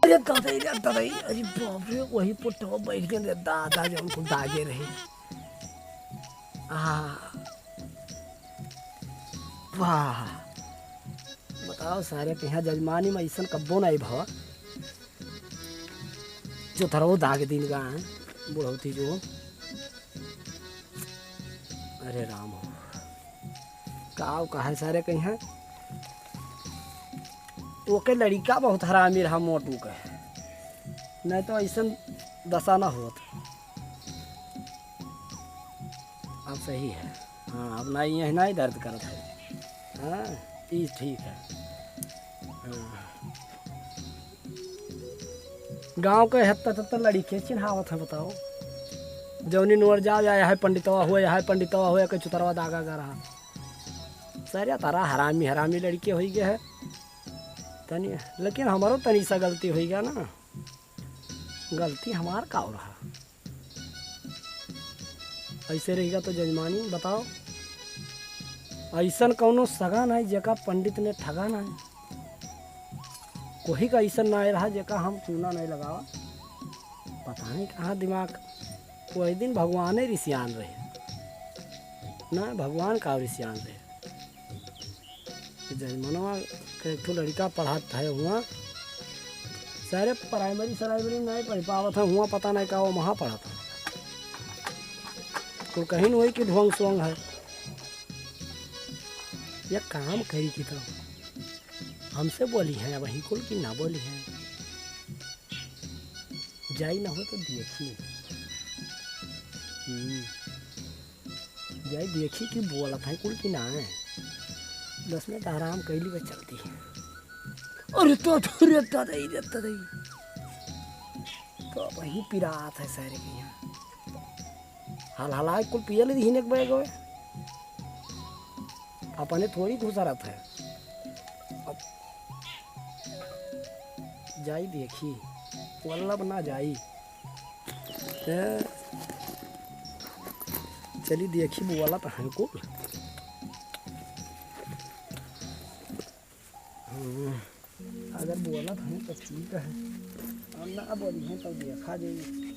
अरे दादाई अरे बाप रे वही पुट्ठा बैठ गए दादा जो हमको दागे रहे। वाह बताओ सारे के यहाँ जजमानी में ऐसा कब्बो नहीं भवा जो थरो दाग दिन का है बुढ़ौती जो। अरे राम हो का है सारे के यहाँ ओके लड़का बहुत हरामी रहा मोटू के नहीं तो ऐसा दशा ना होत। अब सही है हाँ अब नहीं है नहीं दर्द करत है हाँ ये ठीक है। हाँ। गांव के 77 लड़के चिन्हावत है बताओ जौनी नोर जा है पंडितवा हुआ है पंडितवा हुआ के चुतरवा दागा कर रहा सर तारा हरामी हरामी लड़के हो गए है तनी लेकिन हमारो तनी सा गलती हो गया ना गलती हमार का हो रहा ऐसे रहेगा तो जजमानी बताओ ऐसा कौनो सगा नहीं जेका पंडित ने ठगा नहीं कोई का ऐसा नहीं रहा जेका हम चूना नहीं लगावा पता नहीं कहाँ दिमाग वही दिन भगवान ही ऋषियान रहे ना भगवान का ऋषियान रहे जजमानवा के एक लड़का पढ़ाता है हुआ सारे प्राइमरी सराइमरी नहीं पढ़ पावा था हुआ पता नहीं का वो वहाँ पढ़ा था तो कहीं नहीं कि ढोंग सोंग है यह काम करी की तो हमसे बोली है वही कुल की ना बोली है जाई ना हो तो देखिए जाई देखी कि बोला था कुल की ना है 10 मिनट आराम कैली बस चलती है। अरे तो रहता नहीं तो वही पिरात है सारे के यहाँ हाल हाल कुल पिया ले हिने के बैग हुए अपने थोड़ी घुसा रहता है अब जाई देखी वल्लभ ना जाई चली देखी बोला तो है को अगर बोला था तो ठीक है और ना बोली है तो देखा जाएगी।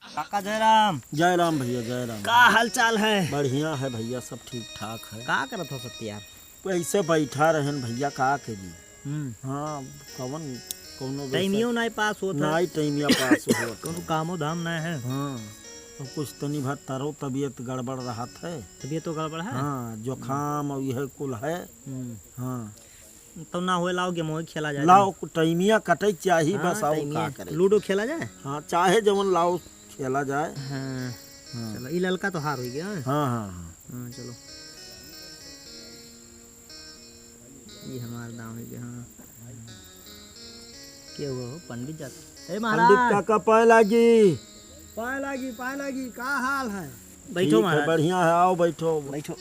काका जयराम भैया जयराम। का हाल चाल है? बढ़िया है भैया सब ठीक ठाक है। का करत हो सत्य यार? ऐसे बैठा रहन भैया का करी। हाँ कौन कोनो टाइमियो नहीं पास होता नहीं टाइमिया पास होता कोनो कामो धाम नहीं है। हाँ तो कुछ तनी भर तारो तबीयत गड़बड़ रहा है। तबीयत तो गड़बड़ है हाँ जुकाम और यह कुल है। हाँ तो ना हो लाओ गेम खेला जाए लाओ टाइमिया कटे चाहिए। हाँ, बस आओ का करे लूडो खेला जाए। हाँ चाहे जवन लाओ खेला जाए। हाँ, हाँ। चलो ये लड़का तो हार हो गया। हाँ हाँ हाँ, हाँ चलो ये हमारा दाम है। हाँ क्या हुआ हो पंडित जाता ए महाराज पंडित काका पाए लागी पाए लागी का हाल है? बैठो महाराज। बढ़िया है आओ बैठो बैठो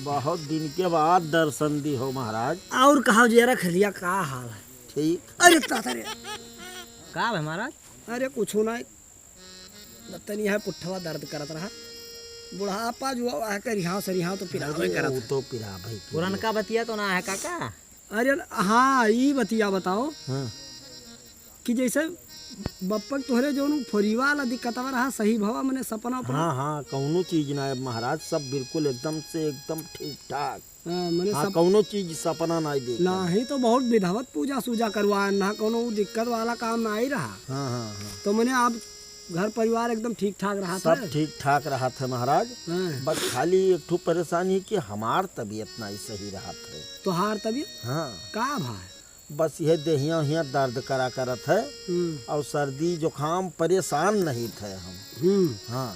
बहुत दिन के बाद दर्शन दी हो महाराज। और कहा जरा खलिया का हाल है? ठीक। अरे तातरे का है महाराज? अरे कुछ नहीं तनी है पुट्ठवा दर्द करत रहा बुढ़ापा जो है कर यहाँ से यहाँ तो पिरावे करत वो तो पिरा भाई पुरनका बतिया तो ना है काका। अरे हाँ ये बतिया बताओ हाँ कि जैसे बप्पक तोहरे जो फोरीवा वाला दिक्कत रहा सही भवा मैंने सपना हाँ हाँ कौनो चीज ना है महाराज सब बिल्कुल एकदम से एकदम ठीक ठाक। मैंने हाँ कौनो चीज सपना नहीं दे ना ही तो बहुत विधावत पूजा सूजा करवाए ना कोनो दिक्कत वाला काम ना ही रहा। हाँ हाँ हाँ तो मैंने आप घर परिवार एकदम ठीक ठाक रहा था। सब ठीक ठाक रहा था महाराज। हाँ। बस खाली एक ठो परेशानी कि हमार तबीयत नहीं सही रहा था। तो हार तबीयत हाँ का भाई बस यह देहिया हिया दर्द करा करत है और सर्दी जुकाम परेशान नहीं थे हम। हाँ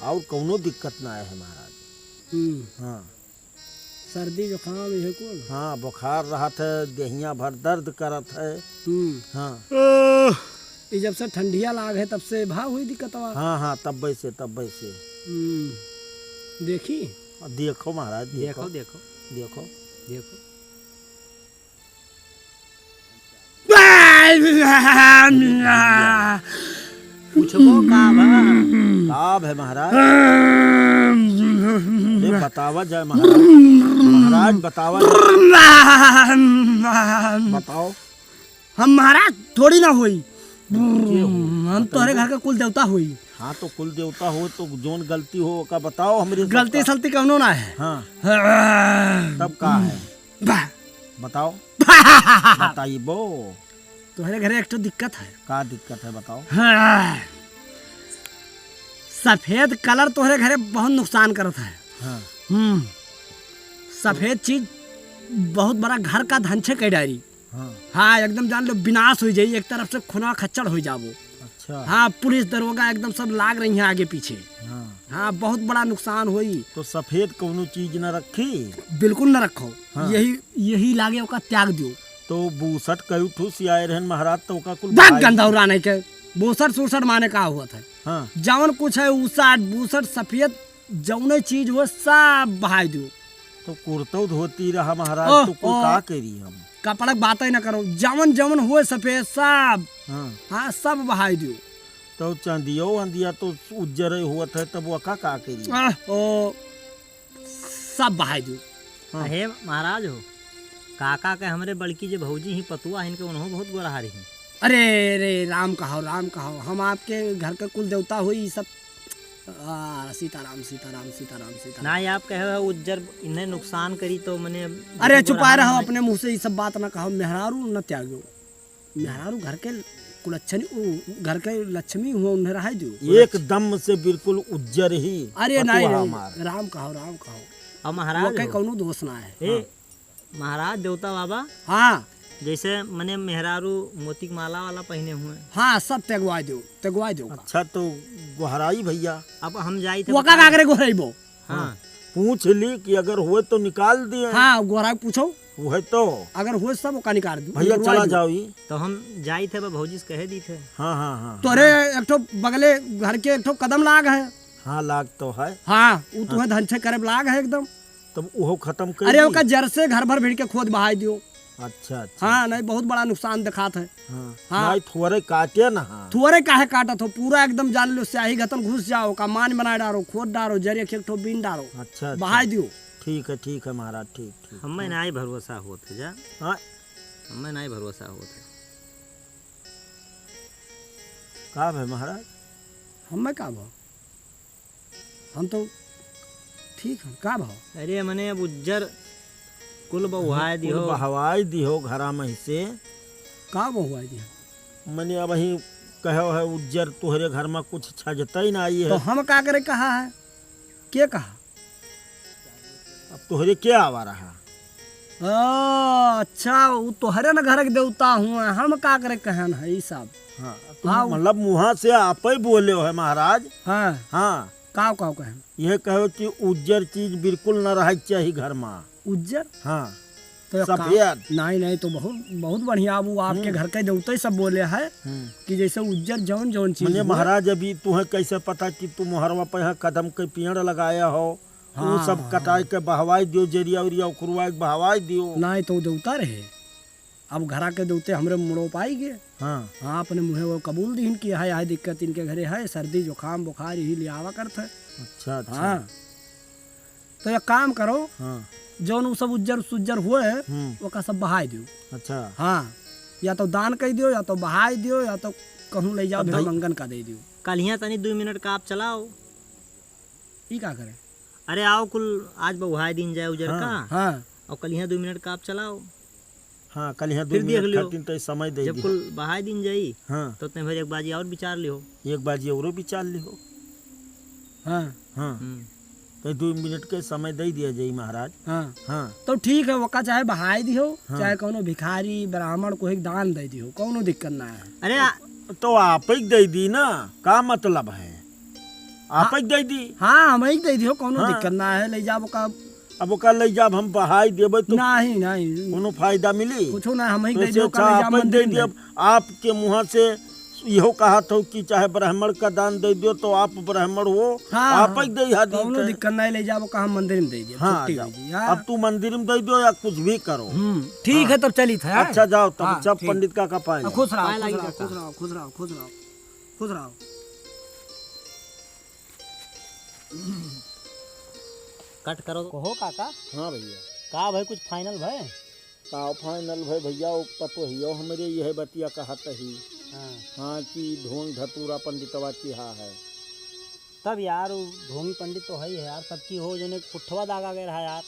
और कौनो दिक्कत ना है महाराज। हाँ सर्दी जुकाम ये कौन? हाँ बुखार रहा था देहिया भर दर्द करत है। हाँ ये जब से ठंडिया लाग है तब से भाव हुई दिक्कत। हाँ हाँ तब वैसे देखी देखो महाराज देखो देखो देखो देखो पूछबो का बा? काब है महाराज? अरे बतावा जाए महाराज, महाराज बतावा जाए। बताओ। हम महाराज थोड़ी ना होई, हम तोहरे घर का कुल देवता होई। हाँ तो कुल देवता हो तो जोन गलती हो का बताओ हमरे। गलती सलती कौनो ना है। हाँ हाँ। तब का है वाह। बताओ। बताइए बो। तोहरे घरे एक तो दिक्कत है। का दिक्कत है बताओ। हाँ। सफेद कलर तोहरे घरे बहुत नुकसान करत है। हाँ। सफेद चीज बहुत बड़ा घर का धंछे कई डायरी। हाँ। हाँ एकदम जान लो विनाश हो जाई, एक तरफ से खुना खच्चड़ हो जाबो। अच्छा। हाँ पुलिस दरोगा एकदम सब लाग रही है आगे पीछे। हाँ। हाँ बहुत बड़ा नुकसान हुई। तो सफेद कोनो चीज न रखी। बिल्कुल न रखो। हाँ। यही लागे ओका त्याग दियो। तो बूसट कई ठूस आए रहन महाराज तो ओका कुल दाग गंदा उड़ा नहीं के बोसट सुसट माने का हुआ था। हाँ। जवन कुछ है उसाट बूसट सफेद जौने चीज हो सब बहाई दियो। तो कुर्तो धोती रहा महाराज ओह, तो कुल ओह। का करी हम। कपड़ा बात ही न करो, जवन जवन हुए सफेद सब। हाँ। हाँ सब बहाई दियो। तो चांदियो अंदिया तो उज्जर हुआ था तब वो का करी। ओ सब बहाई दियो। हाँ। हे महाराज हो, काका के हमरे बड़की जे भौजी ही पतुआ इनके उन्हों बहुत गोरा रही। अरे रे राम कहो राम कहो, हम आपके घर का कुल देवता हुई सब। सीताराम सीताराम सीताराम सीताराम। ना ये आप कहे हो उज्जर इन्हें नुकसान करी तो मने। अरे चुपा रहो, अपने मुंह से ये सब बात ना कहो। मेहरारू न त्यागो, मेहरारू घर के कुलच्छनी घर के लक्ष्मी हुआ उन्हें रहा दियो। एकदम से बिल्कुल उज्जर ही। अरे नहीं पतुआ नहीं, हमार। राम कहो राम कहो। अब वो महाराज कहीं हो, कौनो दोष ना है। हे महाराज देवता बाबा, हाँ जैसे मने मेहरारू मोती की माला वाला पहने हुए। हाँ सब तेगवा दो तेगवा दो। अच्छा तो गुहराई भैया। अब हम जाई थे वो का कागरे गोरइबो। हाँ पूछ ली कि अगर हुए तो निकाल दिए। हाँ गोरा पूछो, हुए तो अगर हुए सब ओका निकाल दो। भैया चला जाओ ही। तो हम जाई थे भौजी से कहे दी थे। हाँ हाँ हाँ। तोरे एक ठो बगले घर के एक ठो कदम लाग है। हाँ लाग तो है। हाँ वो तुम्हें धंछे करे लाग है एकदम। तब वो खत्म कर। अरे ओका जड़ से घर भर भीड़ के खोद बहाई दियो। अच्छा अच्छा। हाँ नहीं बहुत बड़ा नुकसान दिखात है। हाँ। हाँ। नहीं थोड़े काटे ना। हाँ। थुअरे काहे काटत हो, पूरा एकदम जान लो स्याही गतन घुस जाओ का मान बना डालो, खोद डालो, जरे एक ठो बीन डालो, अच्छा बहाई दियो। ठीक है महाराज ठीक ठीक। हमें ना ही भरोसा होते जा। हाँ। हमें ना ही भरोसा होते। का है महाराज? हमें का भाव, हम तो ठीक है। का भाव? अरे मने अब उज्जर कुल बहुआए दियो। कुल बहवाई दिहो घरा में से। का भाव हुआ दिया? मैंने अब ही कहो है उज्जर तुहरे घर में कुछ छजता ही ना आई तो है। हम का करे कहा है, के कहा? अब तुहरे क्या आवा रहा? अच्छा वो तोहरे न घर के देवता हुआ, हम का करे कहन है ये सब। हाँ हाँ। मतलब मुँह से आप ही बोले हो है महाराज। हाँ हाँ। का कहन यह कहो कि उज्जर चीज बिल्कुल न रह चाहिए घर में। उज्जर हाँ। तो एक सफेद। नहीं नहीं तो बहुत बहुत बढ़िया। वो आपके घर के देवता ही सब बोले है कि जैसे उज्जर जौन जौन चीज मैंने हुआ। महाराज अभी तुम्हें कैसे पता कि तुम मुहरवा पे यहाँ कदम के पेड़ लगाया हो। वो हाँ, सब कटाई के बहवाई दियो, जरिया उरिया उखरवा के बहवाई दियो। नहीं तो देवता रहे। अब घरा के देवते हमरे मुड़ो पाई गए। हाँ। हाँ अपने मुँहे वो कबूल दीन कि है दिक्कत इनके घरे है, सर्दी जुकाम बुखार यही ले आवा करते। अच्छा अच्छा। हाँ तो एक काम करो, हाँ। जौन वो सब उज्जर सुज्जर हुए वो का सब बहाई दियो। अच्छा। हाँ या तो दान कर दियो, या तो बहाई दियो, या तो कहूँ ले जाओ भेड़मंगन का दे दियो। कल यहाँ तनी 2 मिनट का आप चलाओ। ये का करे? अरे आओ कुल आज बहुआए दिन जाए उजर का। हाँ और कल यहाँ 2 मिनट का आप चलाओ। हाँ कल यहाँ 2 फिर देख मिनट लियो। खातिर तो समय दे जब दी। कुल बहाए दिन जाई हाँ। तो उतने भर एक बाजी और विचार लियो। एक बाजी औरो विचार लिहो। हाँ हाँ। तो 2 मिनट के समय दे दिया जाई महाराज। हाँ हाँ। तो ठीक है, वका चाहे बहाई दियो चाहे कोनो भिखारी ब्राह्मण को एक दान दे दियो, कोनो दिक्कत ना है। अरे तो आप ही दे दी ना, का मतलब है? आप ही दे दी। हाँ हम ही दे दियो, कोनो हाँ। दिक्कत ना है। ले जाओ का अब ओका ले जाब हम बहाई देबे तो नहीं नहीं कोनो फायदा मिली? कुछो ना, हम ही तो दे इससे दियो अच्छा का ले जा आप ही दे मंदिर दियो। में। आपके मुँह से इहो कहा था कि चाहे ब्राह्मण का दान दे दियो तो आप ब्राह्मण हो। हाँ, आप ही दे कोनो दिक्कत नहीं, ले जाओ का हम मंदिर में दे दियो। हाँ छुट्टी जाओ। हो जी। हाँ अब तू मंदिर में दे दियो या कुछ भी करो। ठीक है तब चली था। अच्छा जाओ तब हाँ, सब ठीक। पंडित का पाए। खुश रहो पाए खुश लगी रहो काका। खुश रहो खुश रहो खुश रहो खुश रहो। कट करो कहो काका। हाँ भैया। का भाई कुछ फाइनल भाई? का फाइनल भाई भैया वो पतो हियो हमरे यह बतिया कहत ही। हाँ। हाँ कि ढोंग धतूरा पंडितवा की हा है। तब यार वो ढोंगी पंडित तो है ही है यार, सबकी हो जो पुट्ठवा दागा गया है यार।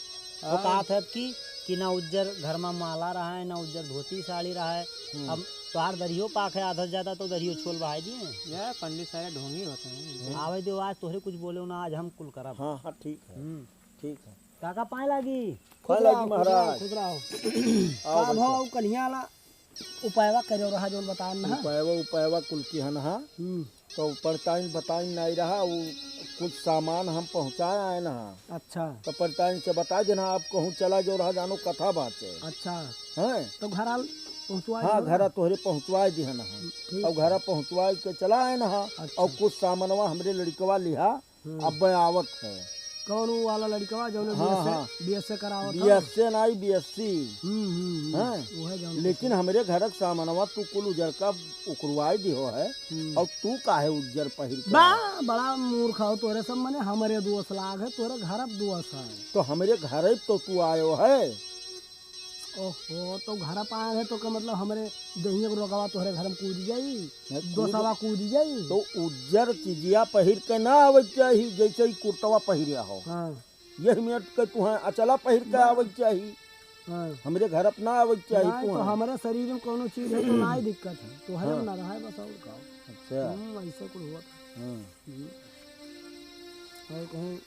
वो कहा था कि ना उज्जर घर में माला रहा है, ना उज्जर धोती साड़ी रहा है। अब तोहार दरियो पाक है, आधा से ज्यादा तो दरियो छोल बहाई दिए यार। पंडित सारे ढोंगी होते हैं। आवे दो आज तोहरे कुछ बोले ना, आज हम कुल करब। हाँ हाँ ठीक है ठीक है। काका पाए लागी महाराज खुद रहो का भाव कन्हिया ला उपायवा करो रहा जो बता ना। उपायवा कुल की हन हा। तो पड़ताइन बताइन नहीं रहा वो कुछ सामान हम पहुँचाए आए ना। अच्छा। तो पड़ताइन से बता देना आप कहूँ चला जो रहा जानो कथा बात है। अच्छा है तो घर पहुँचवा। हाँ घर तोहरे पहुँचवा दी है ना। और घर पहुँचवा के चला आए ना। अच्छा। और कुछ सामानवा हमरे लड़कवा लिहा अब आवत है। कौन वाला लड़कवा जो बीएस से करावत? बीएस से नहीं बीएससी। लेकिन हमरे घर का सामानवा तू कुल उजर का उकरवाई दी हो है। और तू काहे उज्जर पहिर बड़ा मूर्ख हो तोरे सब मने हमरे दोस्त लाग है, तोरे घर दोस्त है। तो हमरे घर तो तू आयो है। ओहो तो घर पाए है तो का मतलब हमरे दहिया को रोकवा तोहरे घर में कूद जाई, दोसवा कूद जाई। तो उज्जर चीजिया पहिर के ना आवे चाहिए जैसे ही कुर्तवा पहिरिया हो। हाँ। यही मिनट के तू है अचला पहिर के आवे चाहिए। हाँ। हमरे घर अपना आवे चाहिए। तो हमारे शरीर में कोनो चीज है तो ना ही दिक्कत है, तो है ना रहा है बस और का। अच्छा ऐसा कुछ हुआ था। हां कहीं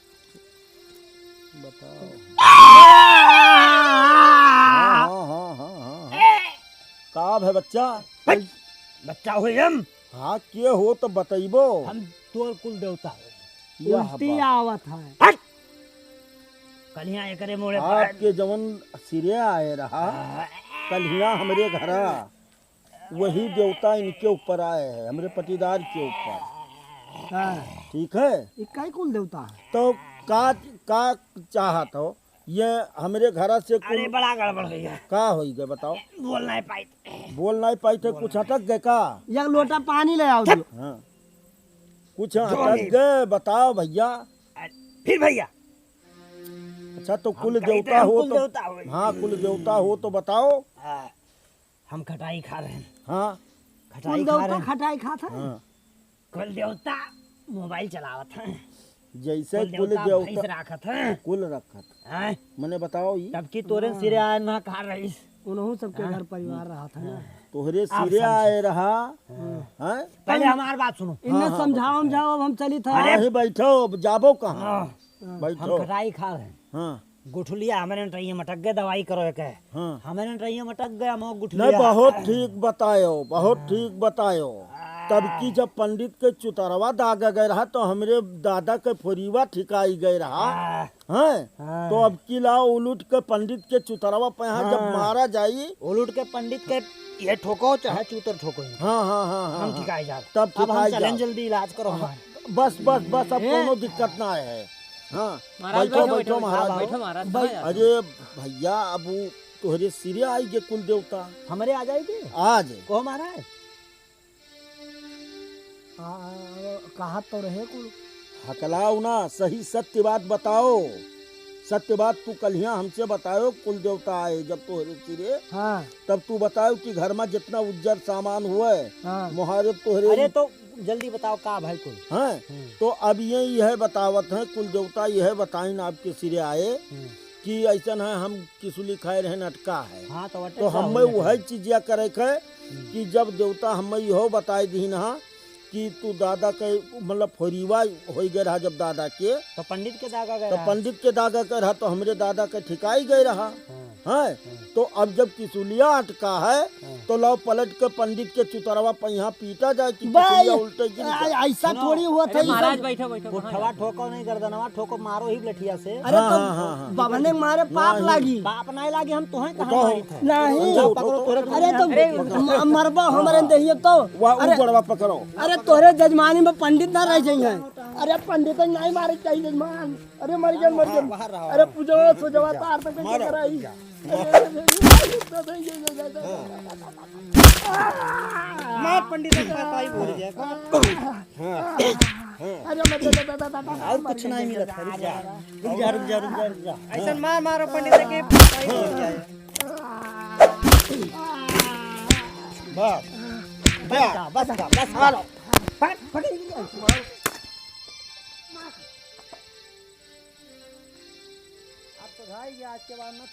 बताओ। का है बच्चा? बच्चा हो हम। हाँ के हो तो बताइबो। हम तोर कुल देवता उल्टी आवत है। कलिया एकरे मोड़े आपके जवन सिरे आए रहा कलिया हमरे घरा वही देवता इनके ऊपर आए हैं, हमरे पटीदार के ऊपर। ठीक है। इकाई कुल देवता है तो का चाहत हो ये हमरे घर से? अरे बड़ा गड़बड़ हो गया। का हो गया बताओ? बोल नहीं पाई थे कुछ अटक गए का? एक लोटा पानी ले आओ। हाँ कुछ अटक गए बताओ भैया। फिर भैया अच्छा तो कुल देवता हो तो हाँ कुल देवता हो तो बताओ। हम खटाई खा रहे हैं। हाँ खटाई खा रहे हैं। खटाई खाता है। कुल देवता मोबाइल चलावत है। जैसे कुल देवता कुल रखत मैंने बताओ ये तब की तोरे सिरे आए ना खा रही उन्हों सबके घर परिवार रहा था ना। तोहरे सिरे आए रहा। पहले हमारी बात सुनो। इन्हें समझाओ अब हम चली था। अरे बैठो जाबो कहाँ? बैठो। हम खटाई खा रहे हैं। गुठलिया हमारे ट्रेन मटक गए, दवाई करो के। हमारे ट्रेन मटक गया गुठलिया। बहुत ठीक बतायो, बहुत ठीक बतायो। तब की जब पंडित के चुतरवा दागा गए रहा तो हमरे दादा के फोरीवा ठिकाई गए रहा है। तो अब की लाओ उलूट के पंडित के चुतरवा पे जब मारा जाई उलूट के पंडित के ये ठोको चाहे चूतर ठोको। हाँ हम ठिकाई जा तब ठिकाई जा। जल्दी इलाज करो हमारे। बस अब कोनो दिक्कत ना है। हाँ बैठो महाराज। अरे भैया अब तोहरे सिरे आई गे कुल देवता हमारे आ जाएगी आज को महाराज। कहा तो रहे कुल हकलाओ ना, सही सत्य बात बताओ। सत्य बात तू कलिया हमसे बताओ कुल देवता आए जब तोहरे सिरे। हाँ। तब तू बताओ कि घर में जितना उज्जर सामान हुआ मुहारे तोहरे। अरे तो जल्दी बताओ का भाई कुल। हाँ तो अब यह बतावत है कुल देवता यह बताइन आपके सिरे आए कि ऐसा है हम किसुली खाए रहे नटका है। हाँ, तो हमें वह चीजिया करे कि जब देवता हमें यहो बताए दी ना कि तू दादा के मतलब फोरीवा हो गए रहा जब दादा के तो पंडित के दागा गए। तो पंडित के दागा के रहा तो हमरे दादा के ठिकाई गए रहा है। तो अब जब किसुलिया अटका है तो लो पलट के पंडित के चुतरवा पे यहाँ पीटा जाए कि उल्टे ऐसा थोड़ी हुआ था। महाराज बैठो गुठवा ठोको नहीं गर्दनवा ठोको मारो ही लठिया से। अरे तो बाबने मारे पाप लागी। पाप नहीं लागी हम तुम्हें कहां नहीं। अरे तो मरबा हमारे दहिए तो अरे गड़वा पकड़ो। अरे तोरे जजमानी में पंडित ना रह जाइए अरे पंडित नहीं मारे चाहिए जजमान। अरे मर गया बाहर रहो। अरे पूजो सुजवा तार तक कैसे कराई। मार पंडित का पता ही भूल गया। अरे और कुछ नहीं मिला था। रुक जा रुक जा रुक जा रुक जा रुक जा। ऐसा मार मारो पंडित के पता ही भूल गया। बस मारो। अब तो भाई आज के बाद मत